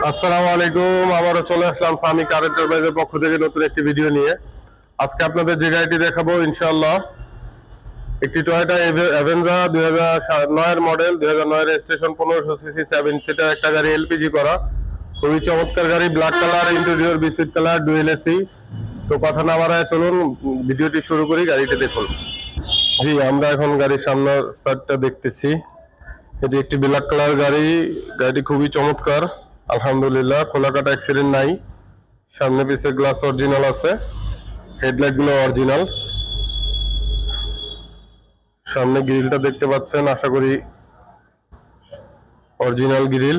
আসসালামু আলাইকুম। আবারও চলে আসলাম সামি কার এন্টারপ্রাইজের পক্ষ থেকে নতুন একটি ভিডিও নিয়ে। আজকে আপনাদের যে গাড়িটি দেখাবো ইনশাআল্লাহ একটি টয়োটা অ্যাভেঞ্জার 2009 এর মডেল, 2009 এর রেজিস্ট্রেশন, 1500 সিসি, 7 সিটার একটা গাড়ি, এলপিজি করা, খুবই চমৎকার গাড়ি, black colour, interior biscuit colour, dual AC. তো কথা না বাড়ায় চলুন ভিডিওটি শুরু করি, গাড়িটি দেখুন। জি, আমরা এখন গাড়ির সামনের সাইডটা দেখতেছি। এটি একটি ব্ল্যাক কালার গাড়ি। গাড়িটি খুবই চমৎকার, আলহামদুলিল্লাহ। খোলাকাটা অ্যাক্সিডেন্ট নাই। সামনে পিছে গ্লাস অরিজিনাল আছে, হেডলাইট গুলো অরিজিনাল। সামনে গ্রিলটা দেখতে পাচ্ছেন, আশা করি অরিজিনাল গ্রিল,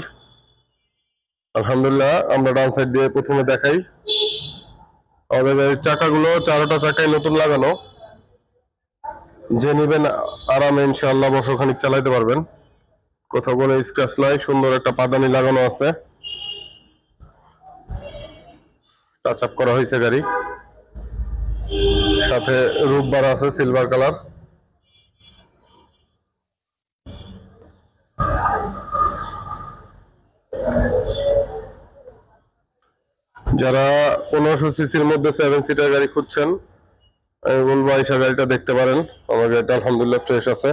আলহামদুলিল্লাহ। আমরা ডান সাইড দিয়ে প্রথমে দেখাই। আমাদের গাড়ির চাকাগুলো চারোটা চাকাই নতুন লাগানো। যে নিবেন আরামে ইনশাআল্লাহ বছরখানিক চালাইতে পারবেন, কোথাও কোনো স্ক্র্যাচ নাই। সুন্দর একটা পাদানি লাগানো আছে, টাচ আপ করা হয়েছে গাড়ি। সাথে রূপ বার আছে সিলভার কালার। যারা 1500 সিসির মধ্যে 7 সিটার গাড়ি খুঁজছেন, আমি বলবো আইসা গাড়িটা দেখতে পারেন। আমার গাড়িটা আলহামদুলিল্লাহ ফ্রেশ আছে,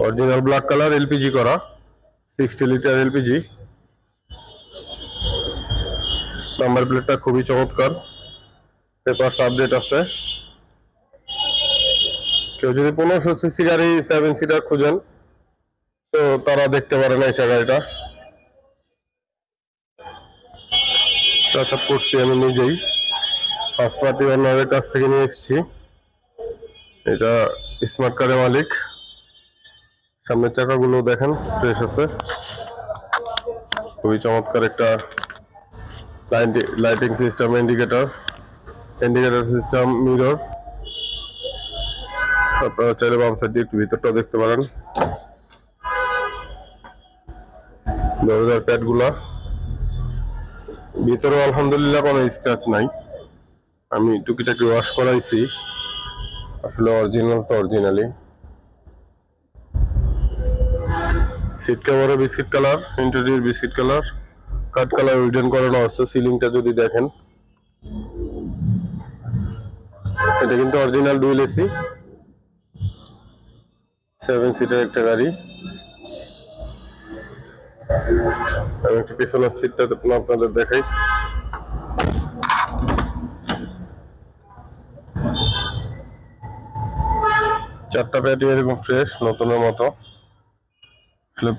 অরিজিনাল ব্ল্যাক কালার, এলপিজি করা, 60 লিটার এলপিজি। নাম্বার প্লেটটা খুবই চমৎকার, পেপারস আপডেট আছে। কেউ যদি 1500 সিসি গাড়ি 7 সিটার খুঁজেন তো তারা দেখতে পারেন আইসা গাড়িটা। টাচ আপ করছি আমি নিজেই, ফার্স্ট পার্টি ওনারের কাছ থেকে নিয়ে এসেছি। এটা স্মার্ট কারের মালিক। সামনের চাকাগুলো দেখেন ফ্রেশ আছে, খুবই চমৎকার একটা lighting system, indicator system, mirror. আপনারা চাইলে বাম সাইড দিয়ে একটু ভিতরটা দেখতে পারেন। দরজার প্যাড গুলা ভিতরে আলহামদুলিল্লাহ কোনো স্ক্র্যাচ নাই। আমি টুকিটাকি ওয়াশ করাইছি, আসলে অরিজিনাল তো অরিজিনালি। সিট কভারে biscuit colour, interior biscuit colour, cut colour widen করানো আছে। সিলিংটা যদি দেখেন, এটা কিন্তু অরিজিনাল ডুয়েল এসি, 7 সিটার একটা গাড়ি। আমি একটু পিছনের সিটটা আপনাদের দেখাই। চারটা প্যাটি এরকম ফ্রেশ, নতুনের মতো। আসলে